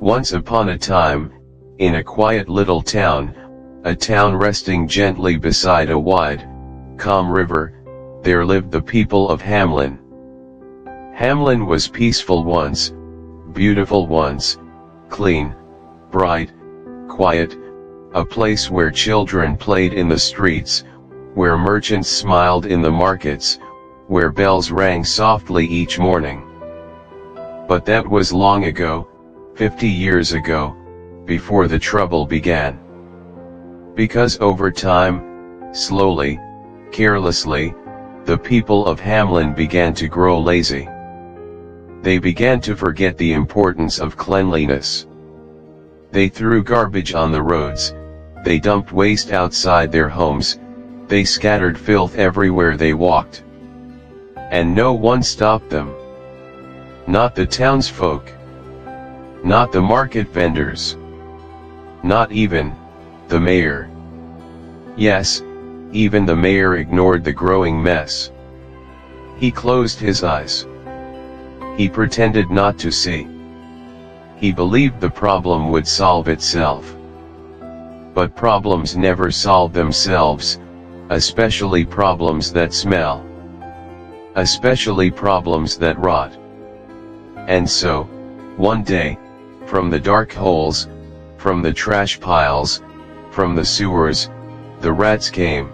Once upon a time, in a quiet little town, a town resting gently beside a wide, calm river, there lived the people of Hamlin. Hamlin was peaceful once, beautiful once, clean, bright, quiet, a place where children played in the streets, where merchants smiled in the markets, where bells rang softly each morning. But that was long ago, 50 years ago, before the trouble began. Because over time, slowly, carelessly, the people of Hamlin began to grow lazy. They began to forget the importance of cleanliness. They threw garbage on the roads, they dumped waste outside their homes, they scattered filth everywhere they walked. And no one stopped them. Not the townsfolk. Not the market vendors. Not even the mayor. Yes, even the mayor ignored the growing mess. He closed his eyes. He pretended not to see. He believed the problem would solve itself. But problems never solve themselves, especially problems that smell. Especially problems that rot. And so, one day, from the dark holes, from the trash piles, from the sewers, the rats came.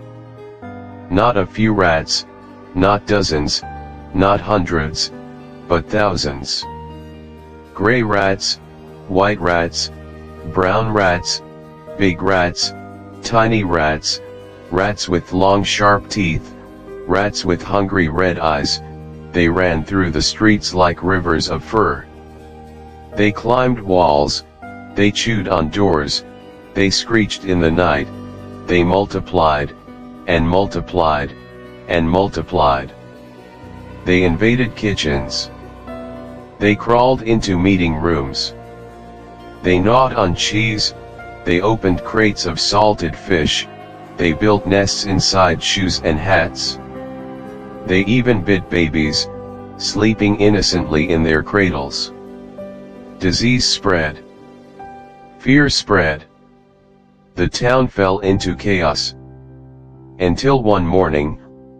Not a few rats, not dozens, not hundreds, but thousands. Gray rats, white rats, brown rats, big rats, tiny rats, rats with long sharp teeth, rats with hungry red eyes. They ran through the streets like rivers of fur. They climbed walls, they chewed on doors, they screeched in the night, they multiplied, and multiplied, and multiplied. They invaded kitchens. They crawled into meeting rooms. They gnawed on cheese, they opened crates of salted fish, they built nests inside shoes and hats. They even bit babies, sleeping innocently in their cradles. Disease spread. Fear spread. The town fell into chaos. Until one morning,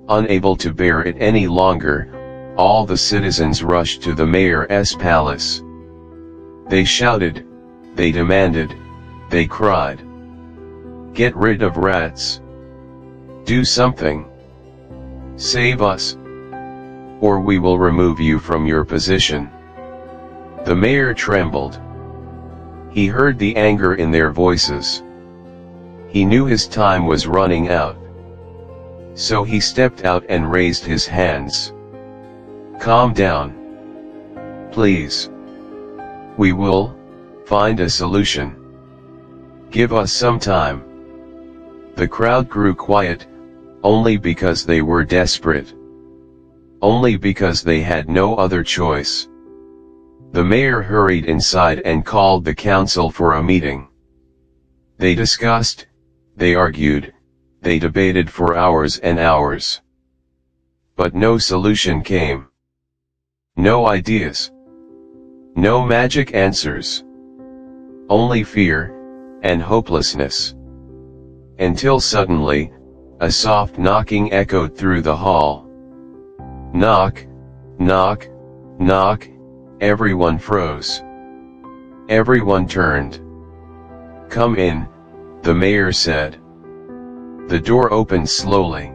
unable to bear it any longer, all the citizens rushed to the mayor's palace. They shouted, they demanded, they cried. Get rid of rats. Do something. Save us. Or we will remove you from your position. The mayor trembled. He heard the anger in their voices. He knew his time was running out. So he stepped out and raised his hands. Calm down. Please. We will find a solution. Give us some time. The crowd grew quiet, only because they were desperate. Only because they had no other choice. The mayor hurried inside and called the council for a meeting. They discussed, they argued, they debated for hours and hours. But no solution came. No ideas. No magic answers. Only fear, and hopelessness. Until suddenly, a soft knocking echoed through the hall. Knock, knock, knock, everyone froze. Everyone turned. Come in, the mayor said. The door opened slowly.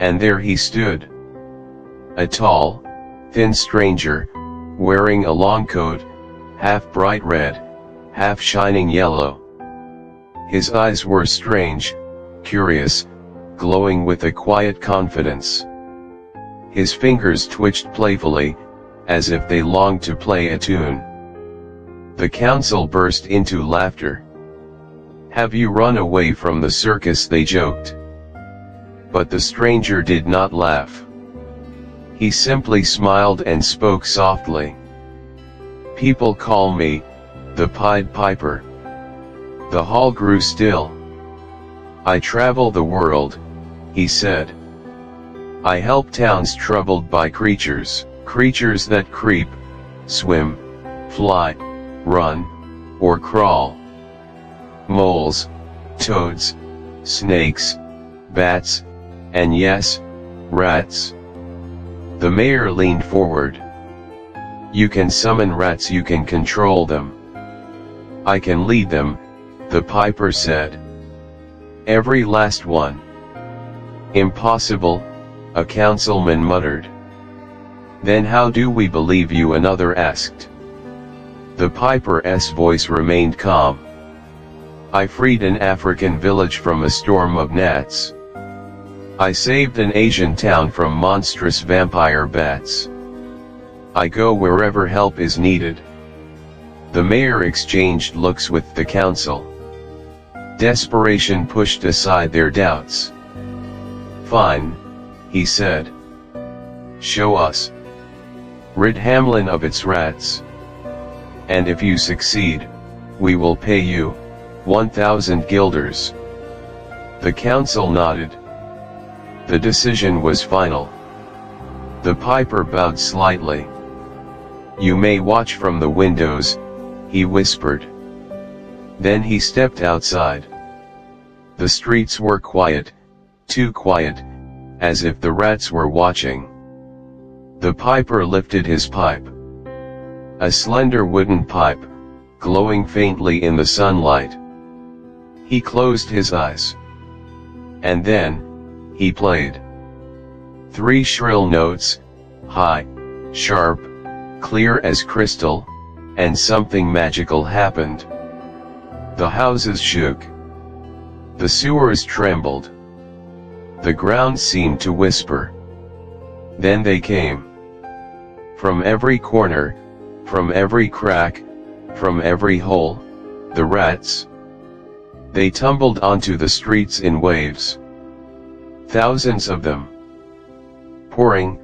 And there he stood. A tall, thin stranger, wearing a long coat, half bright red, half shining yellow. His eyes were strange, curious, glowing with a quiet confidence. His fingers twitched playfully, as if they longed to play a tune. The council burst into laughter. Have you run away from the circus? They joked. But the stranger did not laugh. He simply smiled and spoke softly. People call me the Pied Piper. The hall grew still. I travel the world, he said. I help towns troubled by creatures, creatures that creep, swim, fly, run, or crawl. Moles, toads, snakes, bats, and yes, rats. The mayor leaned forward. You can summon rats, you can control them. I can lead them, the piper said. Every last one. Impossible, a councilman muttered. Then how do we believe you? Another asked. The piper's voice remained calm. I freed an African village from a storm of gnats. I saved an Asian town from monstrous vampire bats. I go wherever help is needed. The mayor exchanged looks with the council. Desperation pushed aside their doubts. Fine, he said. Show us. Rid Hamlin of its rats. And if you succeed, we will pay you 1,000 guilders. The council nodded. The decision was final. The piper bowed slightly. You may watch from the windows, he whispered. Then he stepped outside. The streets were quiet, too quiet, as if the rats were watching. The piper lifted his pipe. A slender wooden pipe, glowing faintly in the sunlight. He closed his eyes. And then, he played. 3 shrill notes, high, sharp, clear as crystal, and something magical happened. The houses shook. The sewers trembled. The ground seemed to whisper. Then they came. From every corner, from every crack, from every hole, the rats. They tumbled onto the streets in waves. Thousands of them. Pouring,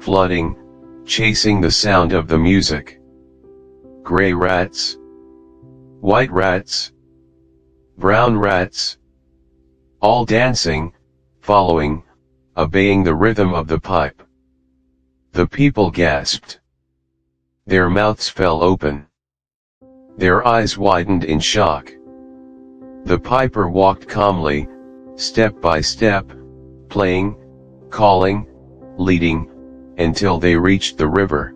flooding, chasing the sound of the music. Gray rats. White rats. Brown rats. All dancing, following, obeying the rhythm of the pipe. The people gasped. Their mouths fell open. Their eyes widened in shock. The piper walked calmly, step by step, playing, calling, leading, until they reached the river.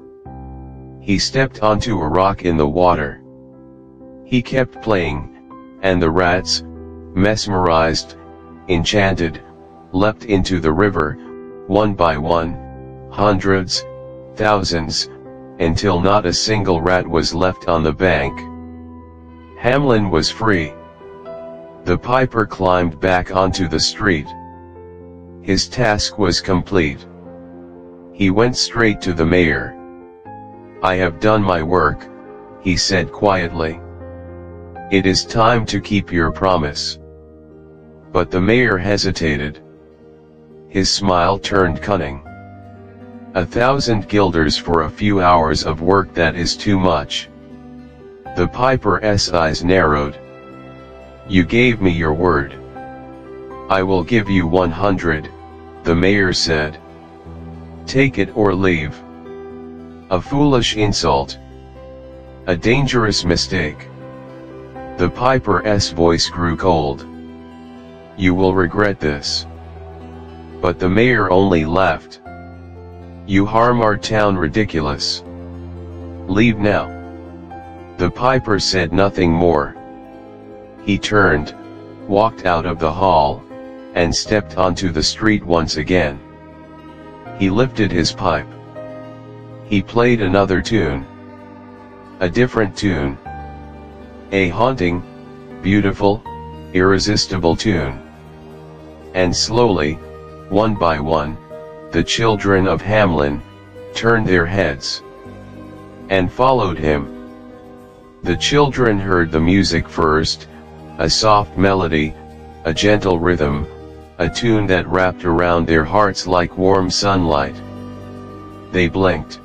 He stepped onto a rock in the water. He kept playing, and the rats, mesmerized, enchanted, leapt into the river, one by one, hundreds, thousands, until not a single rat was left on the bank. Hamlin was free. The piper climbed back onto the street. His task was complete. He went straight to the mayor. I have done my work, he said quietly. It is time to keep your promise. But the mayor hesitated. His smile turned cunning. 1,000 guilders for a few hours of work, that is too much. The piper's eyes narrowed. You gave me your word. I will give you 100, the mayor said. Take it or leave. A foolish insult. A dangerous mistake. The piper's voice grew cold. You will regret this. But the mayor only laughed. You harm our town. Ridiculous. Leave now. The piper said nothing more. He turned, walked out of the hall, and stepped onto the street once again. He lifted his pipe. He played another tune. A different tune. A haunting, beautiful, irresistible tune. And slowly, one by one, the children of Hamlin turned their heads and followed him. The children heard the music first, a soft melody, a gentle rhythm, a tune that wrapped around their hearts like warm sunlight. They blinked.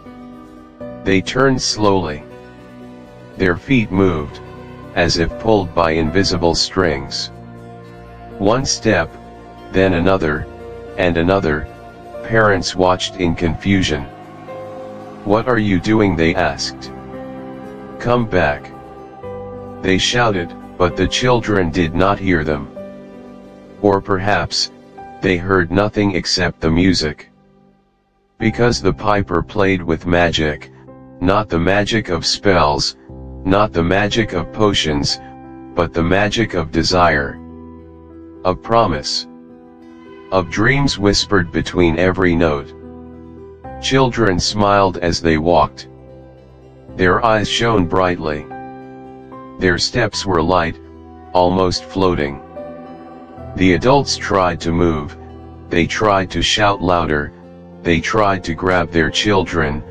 They turned slowly. Their feet moved, as if pulled by invisible strings. One step, then another, and another. Parents watched in confusion. What are you doing? They asked. Come back. They shouted, but the children did not hear them. Or perhaps, they heard nothing except the music. Because the piper played with magic, not the magic of spells, not the magic of potions, but the magic of desire, of promise, of dreams whispered between every note. Children smiled as they walked. Their eyes shone brightly. Their steps were light, almost floating. The adults tried to move, they tried to shout louder, they tried to grab their children,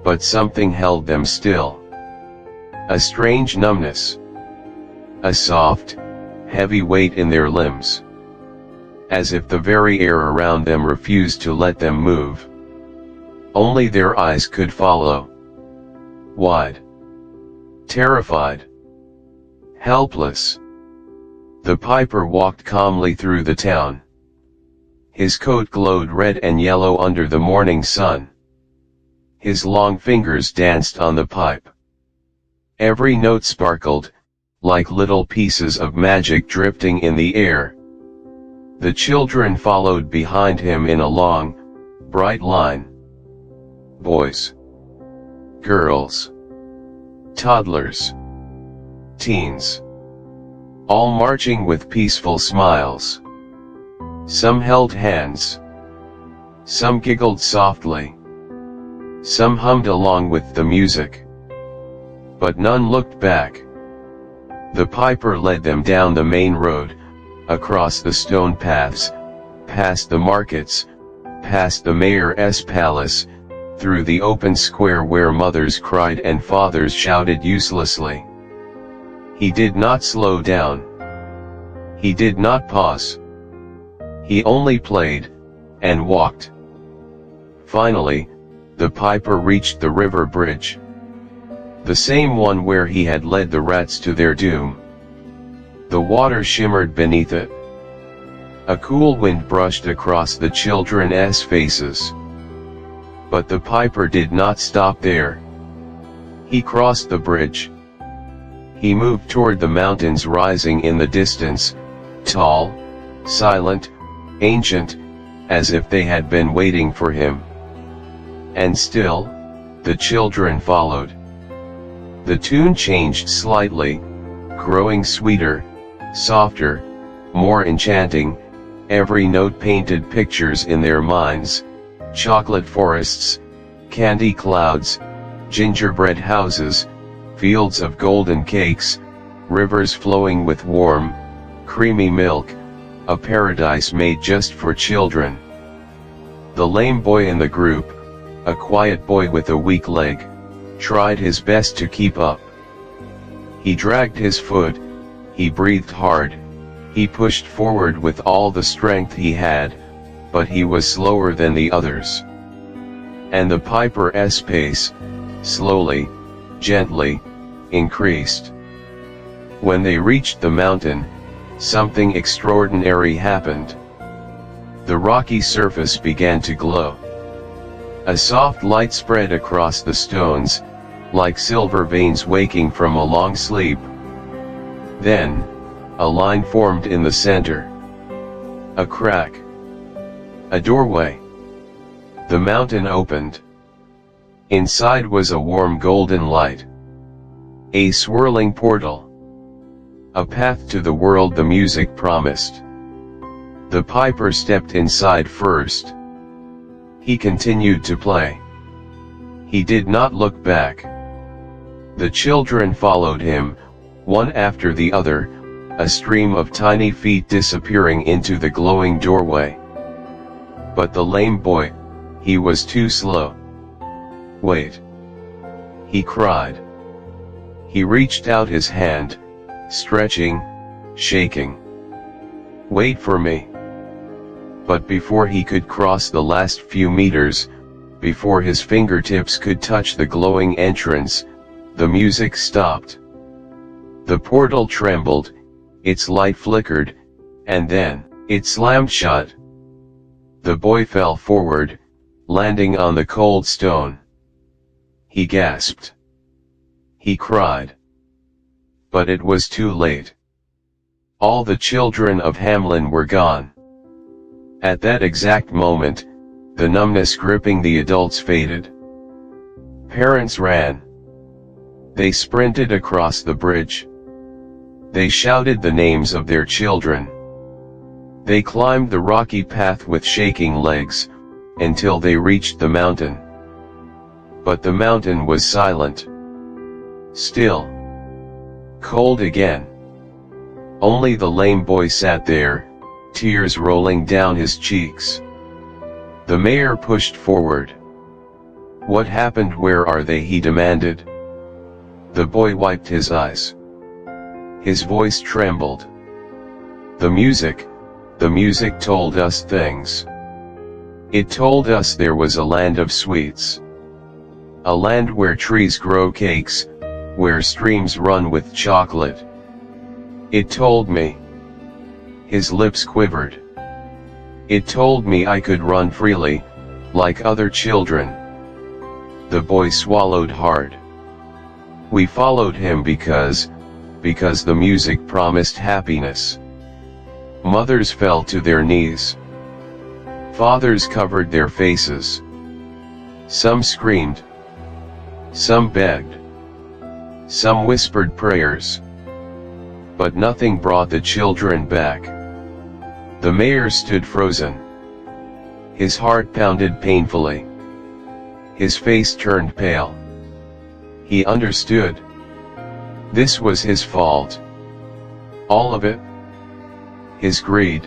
but something held them still. A strange numbness. A soft, heavy weight in their limbs. As if the very air around them refused to let them move. Only their eyes could follow. Wide. Terrified. Helpless. The piper walked calmly through the town. His coat glowed red and yellow under the morning sun. His long fingers danced on the pipe. Every note sparkled, like little pieces of magic drifting in the air. The children followed behind him in a long, bright line. Boys. Girls. Toddlers. Teens. All marching with peaceful smiles. Some held hands. Some giggled softly. Some hummed along with the music. But none looked back. The piper led them down the main road, across the stone paths, past the markets, past the mayor's palace, through the open square where mothers cried and fathers shouted uselessly. He did not slow down. He did not pause. He only played, and walked. Finally, the piper reached the river bridge. The same one where he had led the rats to their doom. The water shimmered beneath it. A cool wind brushed across the children's faces. But the piper did not stop there. He crossed the bridge. He moved toward the mountains rising in the distance, tall, silent, ancient, as if they had been waiting for him. And still, the children followed. The tune changed slightly, growing sweeter, softer, more enchanting. Every note painted pictures in their minds: chocolate forests, candy clouds, gingerbread houses, fields of golden cakes, rivers flowing with warm, creamy milk, a paradise made just for children. The lame boy in the group, a quiet boy with a weak leg, tried his best to keep up. He dragged his foot, he breathed hard, he pushed forward with all the strength he had, but he was slower than the others. And the piper's pace, slowly, gently, increased. When they reached the mountain, something extraordinary happened. The rocky surface began to glow. A soft light spread across the stones, like silver veins waking from a long sleep. Then, a line formed in the center. A crack. A doorway. The mountain opened. Inside was a warm golden light. A swirling portal. A path to the world the music promised. The piper stepped inside first. He continued to play. He did not look back. The children followed him, one after the other, a stream of tiny feet disappearing into the glowing doorway. But the lame boy, he was too slow. Wait! He cried. He reached out his hand, stretching, shaking. Wait for me. But before he could cross the last few meters, before his fingertips could touch the glowing entrance, the music stopped. The portal trembled, its light flickered, and then, it slammed shut. The boy fell forward, landing on the cold stone. He gasped. He cried. But it was too late. All the children of Hamlin were gone. At that exact moment, the numbness gripping the adults faded. Parents ran. They sprinted across the bridge. They shouted the names of their children. They climbed the rocky path with shaking legs, until they reached the mountain. But the mountain was silent. Still. Cold again. Only the lame boy sat there, tears rolling down his cheeks. The mayor pushed forward. "What happened? Where are they?" he demanded. The boy wiped his eyes. His voice trembled. The music told us things. It told us there was a land of sweets. A land where trees grow cakes, where streams run with chocolate. It told me. His lips quivered. It told me I could run freely, like other children. The boy swallowed hard. We followed him because the music promised happiness. Mothers fell to their knees. Fathers covered their faces. Some screamed. Some begged. Some whispered prayers. But nothing brought the children back. The mayor stood frozen. His heart pounded painfully. His face turned pale. He understood. This was his fault. All of it. His greed.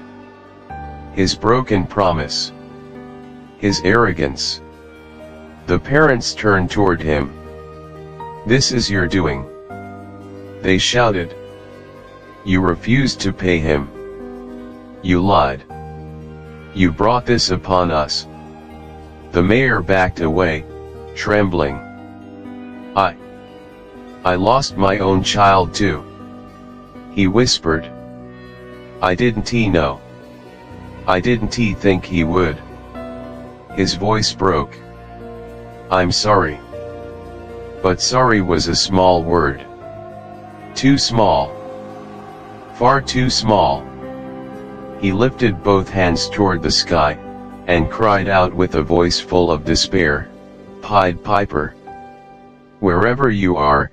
His broken promise. His arrogance. The parents turned toward him. "This is your doing," they shouted. "You refused to pay him. You lied. You brought this upon us." The mayor backed away, trembling. I lost my own child too," he whispered. "I didn't know. I didn't think he would." His voice broke. "I'm sorry." But sorry was a small word. Too small. Far too small. He lifted both hands toward the sky, and cried out with a voice full of despair, "Pied Piper, wherever you are,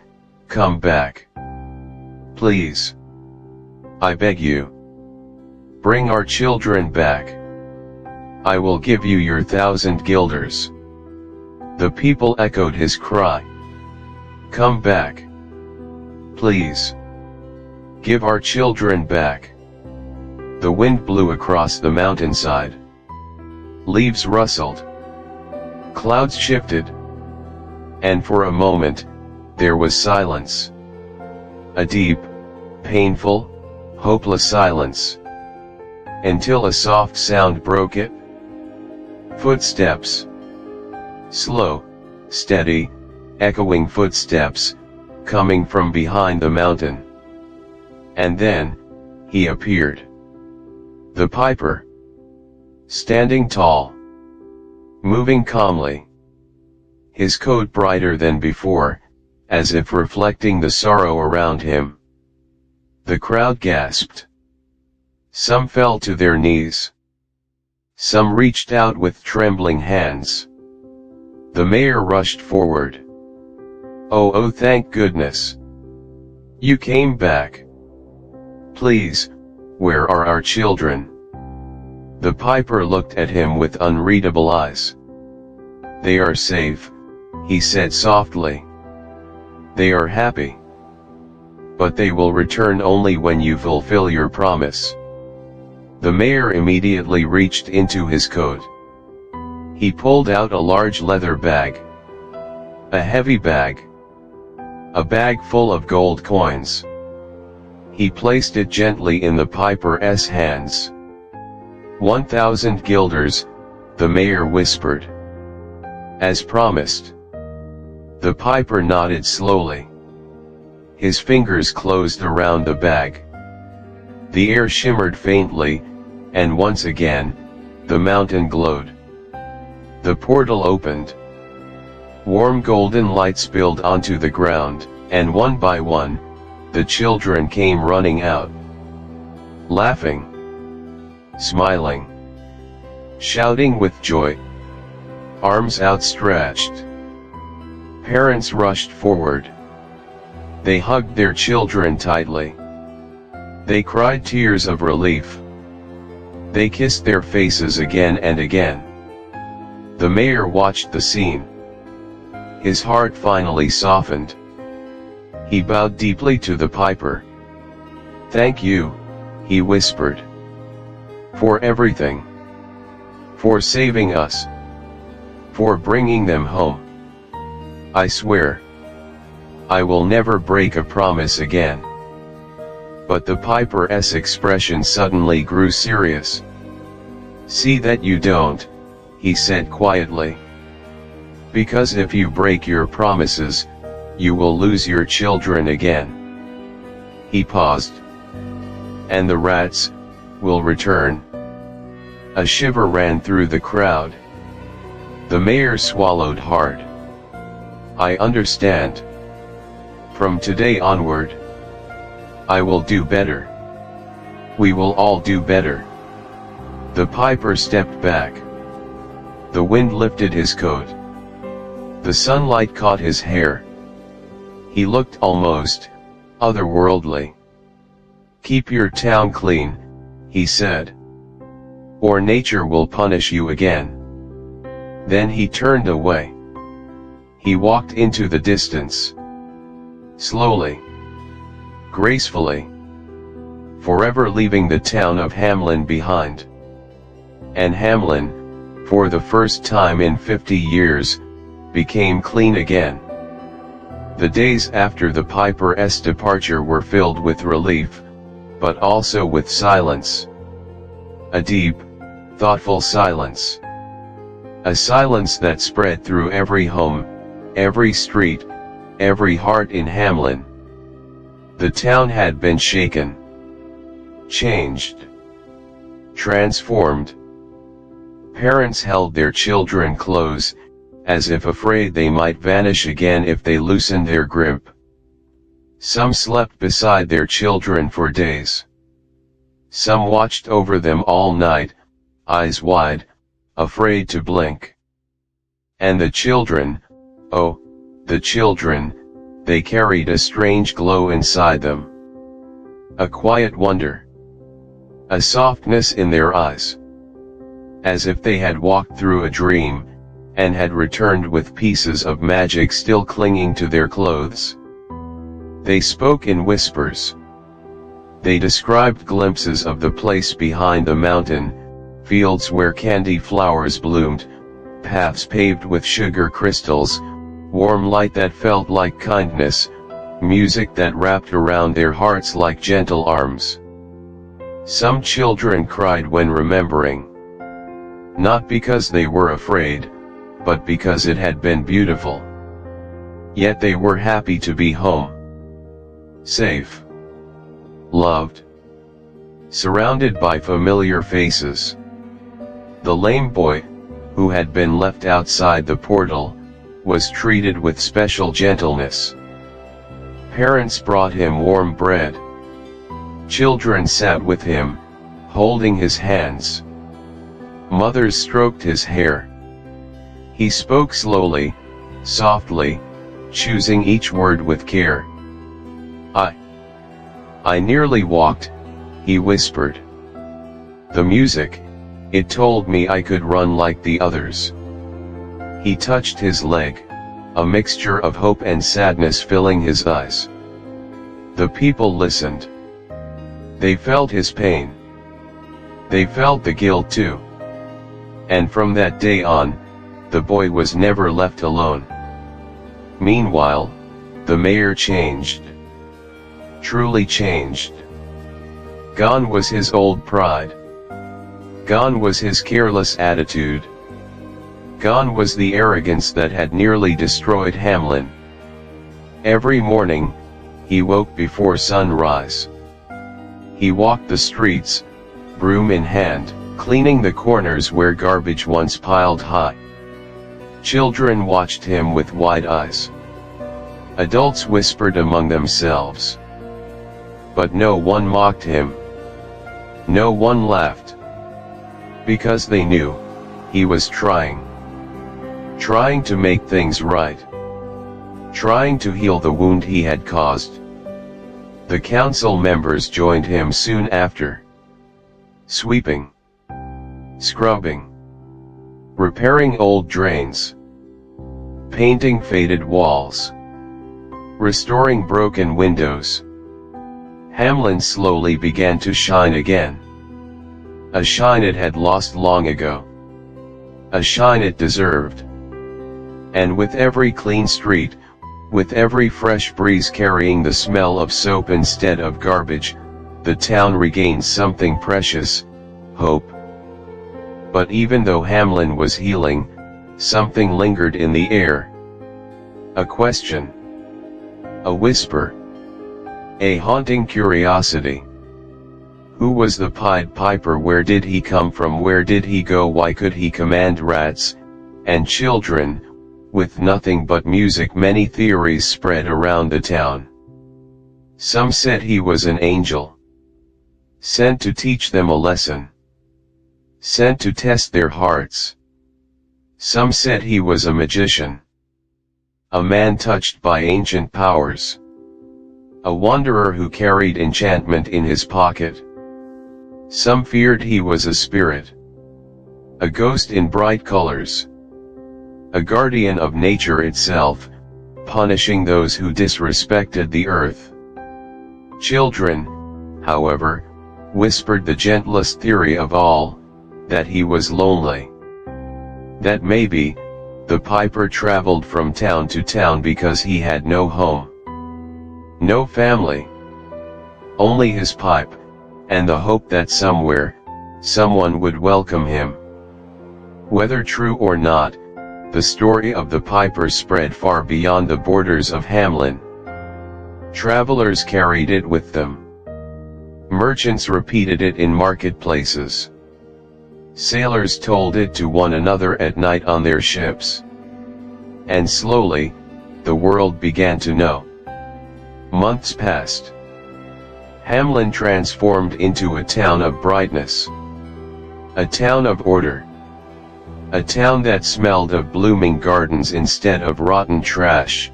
come back. Please. I beg you. Bring our children back. I will give you your 1,000 guilders." The people echoed his cry. "Come back. Please. Give our children back." The wind blew across the mountainside. Leaves rustled. Clouds shifted. And for a moment, there was silence. A deep, painful, hopeless silence. Until a soft sound broke it. Footsteps. Slow, steady, echoing footsteps, coming from behind the mountain. And then, he appeared. The piper. Standing tall. Moving calmly. His coat brighter than before, as if reflecting the sorrow around him. The crowd gasped. Some fell to their knees. Some reached out with trembling hands. The mayor rushed forward. Oh, thank goodness. You came back. Please, where are our children?" The piper looked at him with unreadable eyes. "They are safe," he said softly. "They are happy. But they will return only when you fulfill your promise." The mayor immediately reached into his coat. He pulled out a large leather bag. A heavy bag. A bag full of gold coins. He placed it gently in the piper's hands. 1,000 guilders, the mayor whispered. As promised. The piper nodded slowly. His fingers closed around the bag. The air shimmered faintly, and once again, the mountain glowed. The portal opened. Warm golden light spilled onto the ground, and one by one, the children came running out, laughing, smiling, shouting with joy, arms outstretched. Parents rushed forward. They hugged their children tightly. They cried tears of relief. They kissed their faces again and again. The mayor watched the scene. His heart finally softened. He bowed deeply to the piper. "Thank you," he whispered. "For everything. For saving us. For bringing them home. I swear. I will never break a promise again." But the piper's expression suddenly grew serious. "See that you don't," he said quietly. "Because if you break your promises, you will lose your children again." He paused. "And the rats will return." A shiver ran through the crowd. The mayor swallowed hard. "I understand. From today onward, I will do better. We will all do better." The piper stepped back. The wind lifted his coat. The sunlight caught his hair. He looked almost otherworldly. "Keep your town clean," he said, "or nature will punish you again." Then he turned away. He walked into the distance. Slowly, gracefully, forever leaving the town of Hamlin behind. And Hamlin, for the first time in 50 years, became clean again. The days after the piper's departure were filled with relief, but also with silence. A deep, thoughtful silence. A silence that spread through every home, every street, every heart in Hamlin. The town had been shaken, changed, transformed. Parents held their children close, as if afraid they might vanish again if they loosened their grip. Some slept beside their children for days. Some watched over them all night, eyes wide, afraid to blink. And the children, oh, the children, they carried a strange glow inside them. A quiet wonder. A softness in their eyes. As if they had walked through a dream, and had returned with pieces of magic still clinging to their clothes. They spoke in whispers. They described glimpses of the place behind the mountain, fields where candy flowers bloomed, paths paved with sugar crystals, warm light that felt like kindness, music that wrapped around their hearts like gentle arms. Some children cried when remembering. Not because they were afraid, but because it had been beautiful. Yet they were happy to be home. Safe. Loved. Surrounded by familiar faces. The lame boy, who had been left outside the portal, was treated with special gentleness. Parents brought him warm bread. Children sat with him, holding his hands. Mothers stroked his hair. He spoke slowly, softly, choosing each word with care. I nearly walked," he whispered. "The music, it told me I could run like the others." He touched his leg, a mixture of hope and sadness filling his eyes. The people listened. They felt his pain. They felt the guilt too. And from that day on, the boy was never left alone. Meanwhile, the mayor changed. Truly changed. Gone was his old pride. Gone was his careless attitude. Gone was the arrogance that had nearly destroyed Hamlin. Every morning, he woke before sunrise. He walked the streets, broom in hand, cleaning the corners where garbage once piled high. Children watched him with wide eyes. Adults whispered among themselves. But no one mocked him. No one laughed. Because they knew, he was trying to make things right. Trying to heal the wound he had caused. The council members joined him soon after. Sweeping. Scrubbing. Repairing old drains. Painting faded walls. Restoring broken windows. Hamlin slowly began to shine again. A shine it had lost long ago. A shine it deserved. And with every clean street, with every fresh breeze carrying the smell of soap instead of garbage, the town regained something precious, hope. But even though Hamlin was healing, something lingered in the air. A question. A whisper. A haunting curiosity. Who was the Pied Piper? Where did he come from? Where did he go? Why could he command rats and children with nothing but music? Many theories spread around the town. Some said he was an angel, sent to teach them a lesson, sent to test their hearts. Some said he was a magician, a man touched by ancient powers, a wanderer who carried enchantment in his pocket. Some feared he was a spirit, a ghost in bright colors, a guardian of nature itself, punishing those who disrespected the earth. Children, however, whispered the gentlest theory of all, that he was lonely. That maybe, the piper traveled from town to town because he had no home, no family, only his pipe, and the hope that somewhere, someone would welcome him. Whether true or not, the story of the piper spread far beyond the borders of Hamlin. Travelers carried it with them. Merchants repeated it in marketplaces. Sailors told it to one another at night on their ships. And slowly, the world began to know. Months passed. Hamlin transformed into a town of brightness. A town of order. A town that smelled of blooming gardens instead of rotten trash.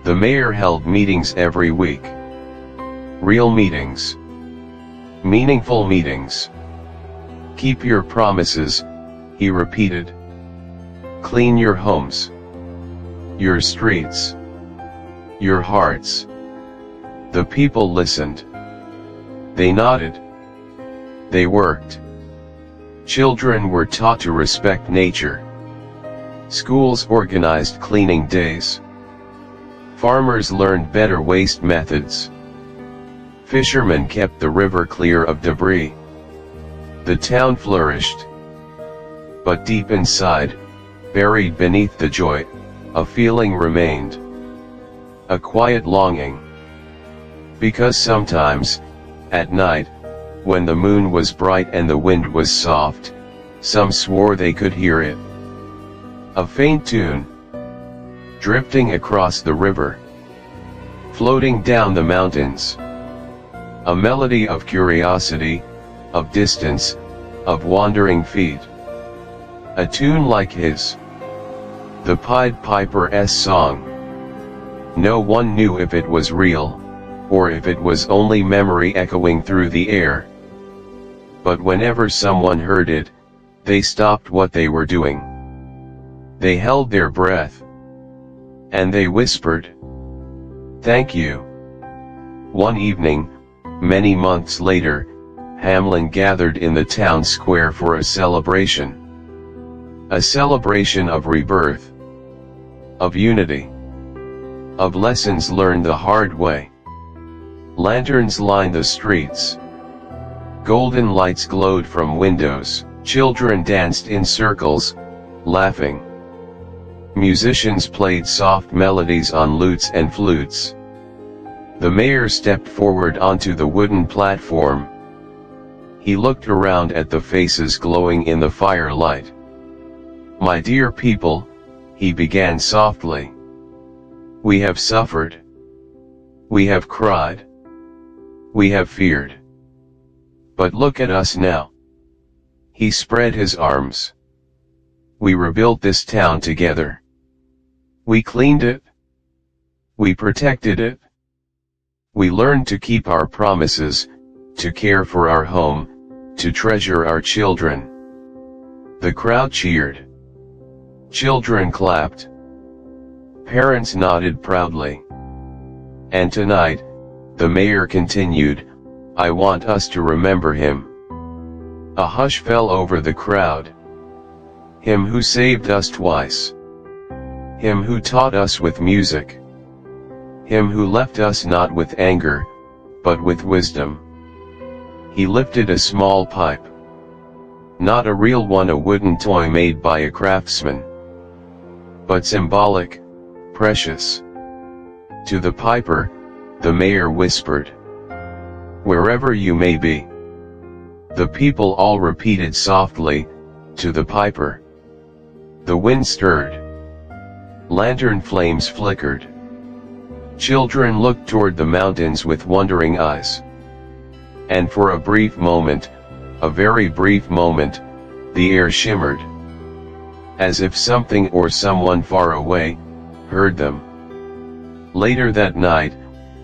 The mayor held meetings every week. Real meetings. Meaningful meetings. Keep your promises, he repeated. Clean your homes. Your streets. Your hearts. The people listened. They nodded. They worked. Children were taught to respect nature. Schools organized cleaning days. Farmers learned better waste methods. Fishermen kept the river clear of debris. The town flourished. But deep inside, buried beneath the joy, a feeling remained. A quiet longing. Because sometimes, at night, when the moon was bright and the wind was soft, some swore they could hear it. A faint tune, drifting across the river, floating down the mountains. A melody of curiosity, of distance, of wandering feet. A tune like his. The Pied Piper's song. No one knew if it was real, or if it was only memory echoing through the air. But whenever someone heard it, they stopped what they were doing. They held their breath. And they whispered, "Thank you." One evening, many months later, Hamlin gathered in the town square for a celebration. A celebration of rebirth. Of unity. Of lessons learned the hard way. Lanterns lined the streets. Golden lights glowed from windows. Children danced in circles, laughing. Musicians played soft melodies on lutes and flutes. The mayor stepped forward onto the wooden platform. He looked around at the faces glowing in the firelight. "My dear people," he began softly. "We have suffered. We have cried. we have feared. But look at us now. He spread his arms. We rebuilt this town together. We cleaned it. We protected it. We learned to keep our promises, to care for our home, to treasure our children. The crowd cheered. Children clapped. Parents nodded proudly. And tonight, the mayor continued, I want us to remember him. A hush fell over the crowd. Him who saved us twice. Him who taught us with music. Him who left us not with anger, but with wisdom. He lifted a small pipe. Not a real one, a wooden toy made by a craftsman. But symbolic, precious. To the piper, the mayor whispered. Wherever you may be. The people all repeated softly, to the piper. The wind stirred. Lantern flames flickered. Children looked toward the mountains with wondering eyes. And for a brief moment, a very brief moment, the air shimmered. As if something or someone far away, heard them. Later that night,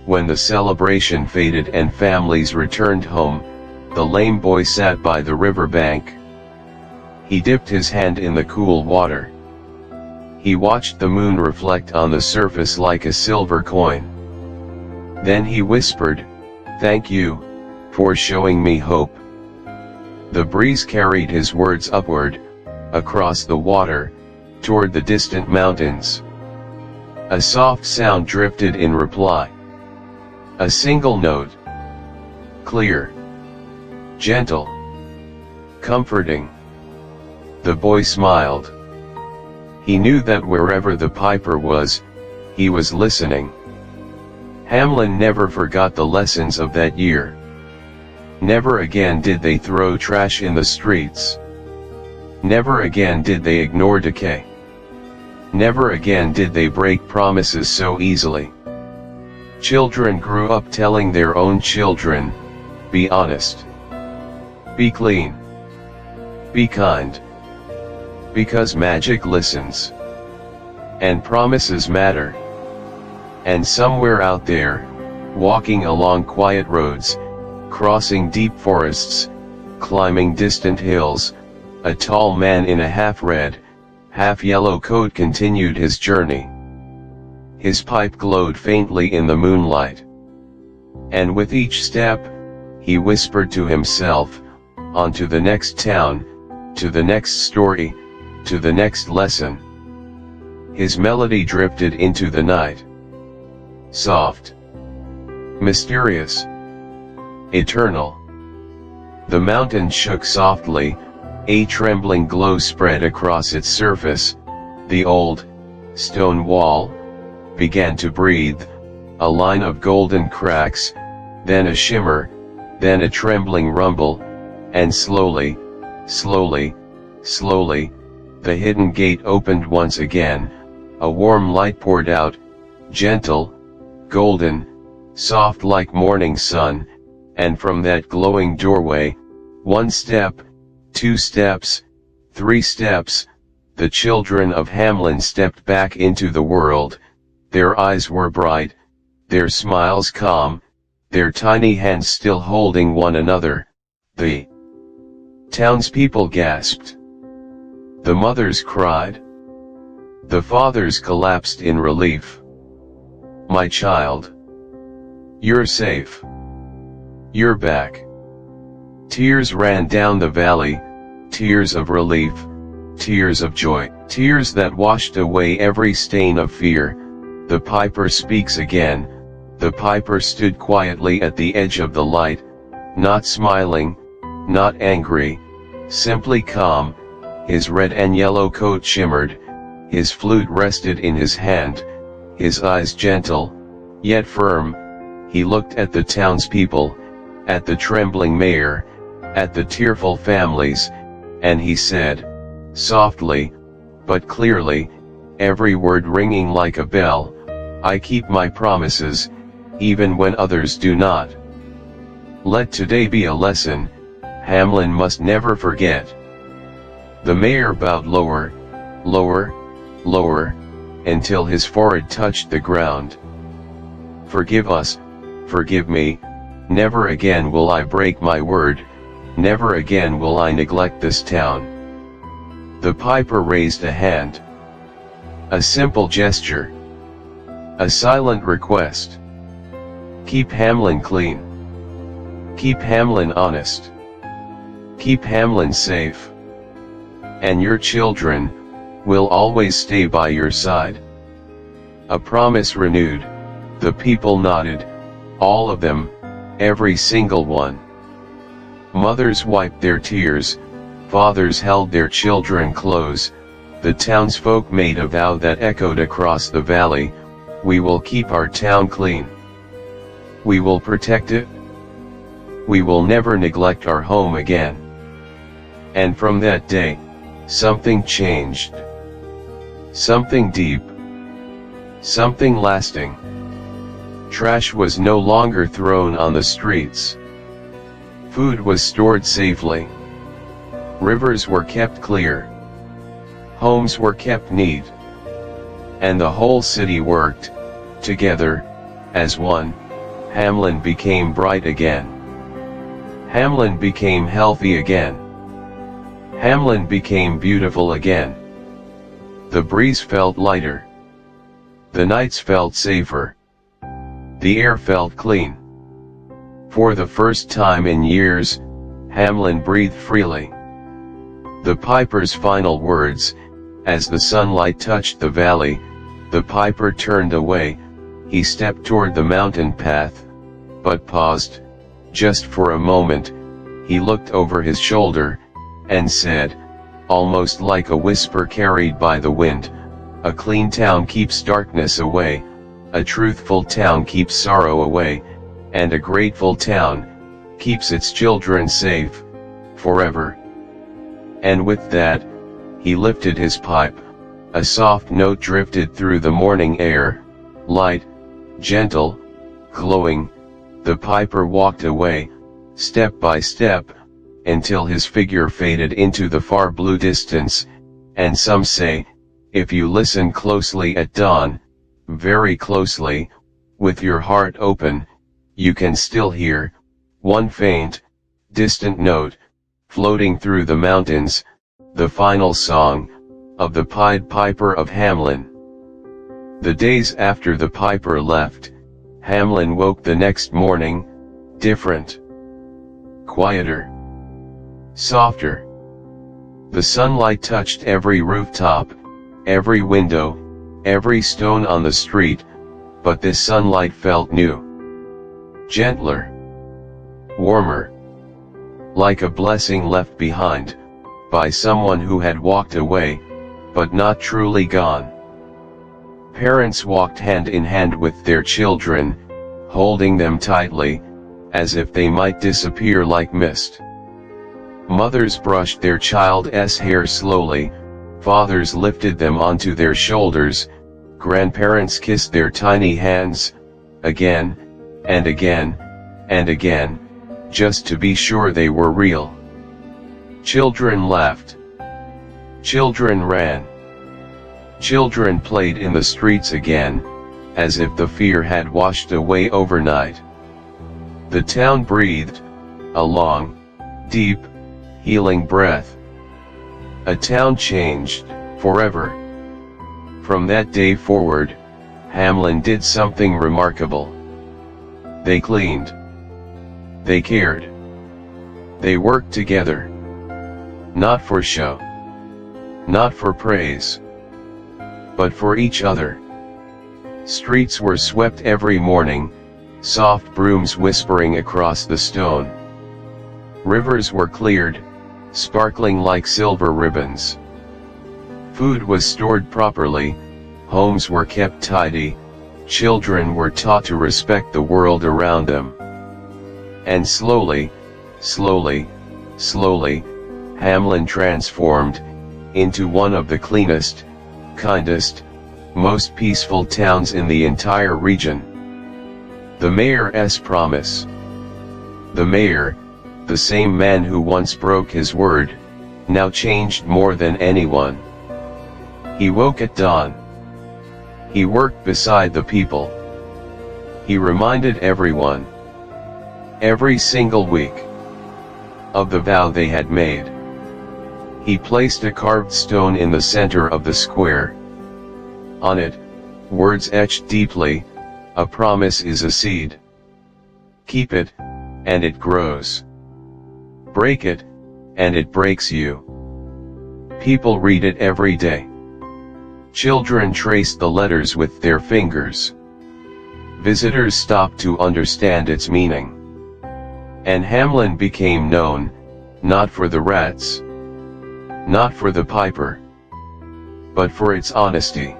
when the celebration faded and families returned home, the lame boy sat by the river bank. He dipped his hand in the cool water. He watched the moon reflect on the surface like a silver coin. Then he whispered, "Thank you, for showing me hope." The breeze carried his words upward, across the water, toward the distant mountains. A soft sound drifted in reply. A single note. Clear. Gentle. Comforting. The boy smiled. He knew that wherever the piper was, he was listening. Hamlin never forgot the lessons of that year. Never again did they throw trash in the streets. Never again did they ignore decay. Never again did they break promises so easily. Children grew up telling their own children, be honest. Be clean. Be kind. Because magic listens. And promises matter. And somewhere out there, walking along quiet roads, crossing deep forests, climbing distant hills, a tall man in a half-red, half-yellow coat continued his journey. His pipe glowed faintly in the moonlight. And with each step, he whispered to himself, on to the next town, to the next story, to the next lesson. His melody drifted into the night. Soft. Mysterious. Eternal. The mountain shook softly, a trembling glow spread across its surface. The old, stone wall, began to breathe, a line of golden cracks, then a shimmer, then a trembling rumble, and slowly, slowly, slowly, the hidden gate opened once again, a warm light poured out, gentle, golden, soft like morning sun, and from that glowing doorway, 1 step, 2 steps, 3 steps, the children of Hamlin stepped back into the world. Their eyes were bright, their smiles calm, their tiny hands still holding one another. The townspeople gasped. The mothers cried. The fathers collapsed in relief. My child. You're safe. You're back. Tears ran down the valley, tears of relief, tears of joy, tears that washed away every stain of fear. The piper speaks again. The piper stood quietly at the edge of the light, not smiling, not angry, simply calm. His red and yellow coat shimmered, his flute rested in his hand, his eyes gentle, yet firm. He looked at the townspeople, at the trembling mayor, at the tearful families, and he said, softly, but clearly, every word ringing like a bell, I keep my promises, even when others do not. Let today be a lesson, Hamlin must never forget. The mayor bowed lower, lower, lower, until his forehead touched the ground. Forgive us, forgive me, never again will I break my word, never again will I neglect this town. The piper raised a hand. A simple gesture. A silent request. Keep Hamlin clean. Keep Hamlin honest. Keep Hamlin safe. And your children will always stay by your side. A promise renewed. The people nodded, all of them, every single one. Mothers wiped their tears, fathers held their children close, the townsfolk made a vow that echoed across the valley, we will keep our town clean. We will protect it. We will never neglect our home again. And from that day, something changed. Something deep. Something lasting. Trash was no longer thrown on the streets. Food was stored safely. Rivers were kept clear. Homes were kept neat. And the whole city worked, together, as one. Hamlin became bright again. Hamlin became healthy again. Hamlin became beautiful again. The breeze felt lighter. The nights felt safer. The air felt clean. For the first time in years, Hamlin breathed freely. The piper's final words, as the sunlight touched the valley, the piper turned away, he stepped toward the mountain path, but paused, just for a moment, he looked over his shoulder, and said, almost like a whisper carried by the wind, a clean town keeps darkness away, a truthful town keeps sorrow away, and a grateful town keeps its children safe, forever. And with that, he lifted his pipe, a soft note drifted through the morning air, light, gentle, glowing, the piper walked away, step by step, until his figure faded into the far blue distance, and some say, if you listen closely at dawn, very closely, with your heart open, you can still hear, one faint, distant note, floating through the mountains, the final song, of the Pied Piper of Hamlin. The days after the piper left, Hamlin woke the next morning, different. Quieter. Softer. The sunlight touched every rooftop, every window, every stone on the street, but this sunlight felt new. Gentler. Warmer. Like a blessing left behind, by someone who had walked away, but not truly gone. Parents walked hand in hand with their children, holding them tightly, as if they might disappear like mist. Mothers brushed their child's hair slowly, fathers lifted them onto their shoulders, grandparents kissed their tiny hands, again, and again, and again, just to be sure they were real. Children laughed. Children ran. Children played in the streets again, as if the fear had washed away overnight. The town breathed, a long, deep, healing breath. A town changed, forever. From that day forward, Hamlin did something remarkable. They cleaned. They cared. They worked together. Not for show. Not for praise. But for each other. Streets were swept every morning, soft brooms whispering across the stone. Rivers were cleared, sparkling like silver ribbons. Food was stored properly, homes were kept tidy, children were taught to respect the world around them. And slowly, slowly, slowly, Hamlin transformed into one of the cleanest, kindest, most peaceful towns in the entire region. The mayor's promise. The mayor, the same man who once broke his word, now changed more than anyone. He woke at dawn. He worked beside the people. He reminded everyone, every single week, of the vow they had made. He placed a carved stone in the center of the square. On it, words etched deeply, "A promise is a seed. Keep it, and it grows. Break it, and it breaks you." People read it every day. Children trace the letters with their fingers. Visitors stop to understand its meaning. And Hamlin became known, not for the rats, not for the piper, but for its honesty,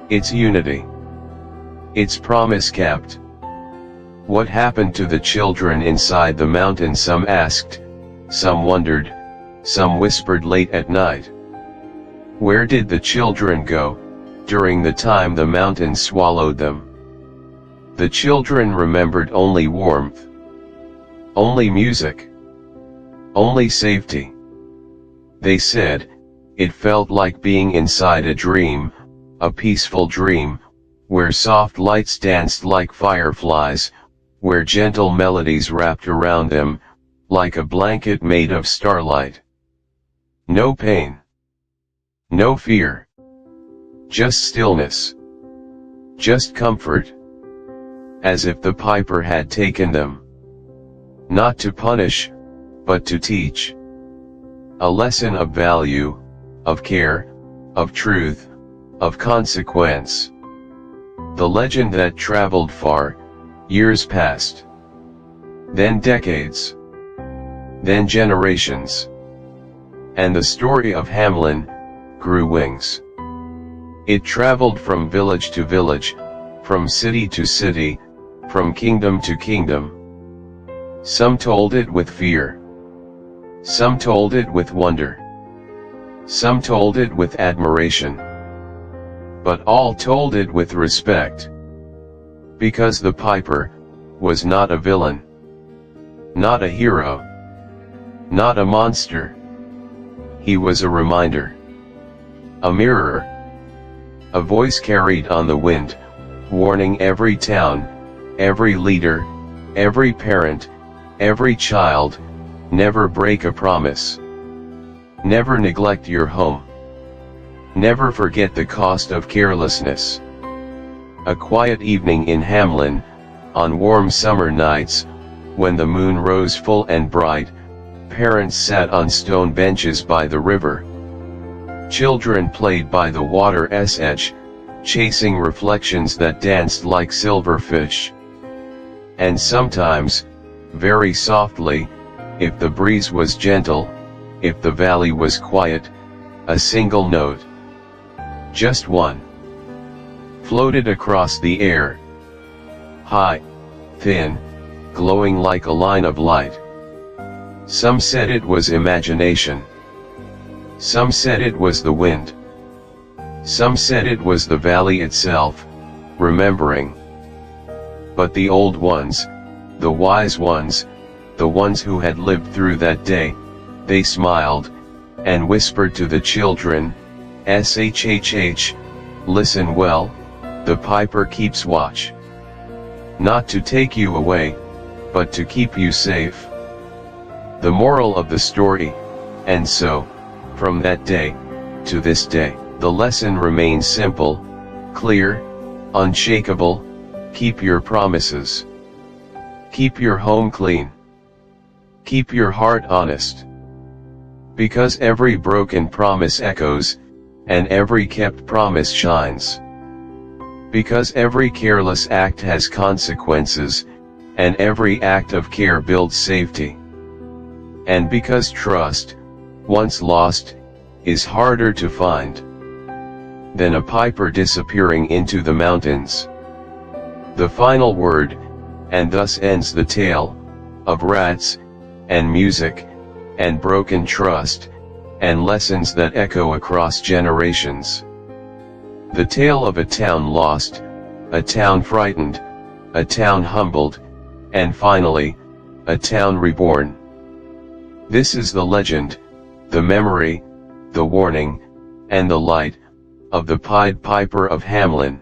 its unity, its promise kept. What happened to the children inside the mountain? Some asked, some wondered, some whispered late at night. Where did the children go, during the time the mountain swallowed them? The children remembered only warmth, only music, only safety. They said, it felt like being inside a dream, a peaceful dream, where soft lights danced like fireflies, where gentle melodies wrapped around them, like a blanket made of starlight. No pain. No fear. Just stillness. Just comfort. As if the piper had taken them, not to punish, but to teach. A lesson of value, of care, of truth, of consequence. The legend that traveled far, years passed. Then decades. Then generations. And the story of Hamlin grew wings. It traveled from village to village, from city to city, from kingdom to kingdom. Some told it with fear. Some told it with wonder. Some told it with admiration. But all told it with respect. Because the piper was not a villain. Not a hero. Not a monster. He was a reminder. A mirror. A voice carried on the wind, warning every town, every leader, every parent, every child, never break a promise. Never neglect your home. Never forget the cost of carelessness. A quiet evening in Hamlin, on warm summer nights, when the moon rose full and bright, parents sat on stone benches by the river. Children played by the water's edge, chasing reflections that danced like silverfish. And sometimes, very softly, if the breeze was gentle, if the valley was quiet, a single note, just one, floated across the air. High, thin, glowing like a line of light. Some said it was imagination. Some said it was the wind. Some said it was the valley itself, remembering. But the old ones, the wise ones, the ones who had lived through that day, they smiled, and whispered to the children, "Shhh, listen well, the piper keeps watch. Not to take you away, but to keep you safe." The moral of the story, and so, from that day, to this day, the lesson remains simple, clear, unshakable: keep your promises. Keep your home clean. Keep your heart honest. Because every broken promise echoes, and every kept promise shines. Because every careless act has consequences, and every act of care builds safety. And because trust, once lost, is harder to find than a piper disappearing into the mountains. The final word, and thus ends the tale, of rats, and music, and broken trust, and lessons that echo across generations. The tale of a town lost, a town frightened, a town humbled, and finally, a town reborn. This is the legend, the memory, the warning, and the light, of the Pied Piper of Hamlin.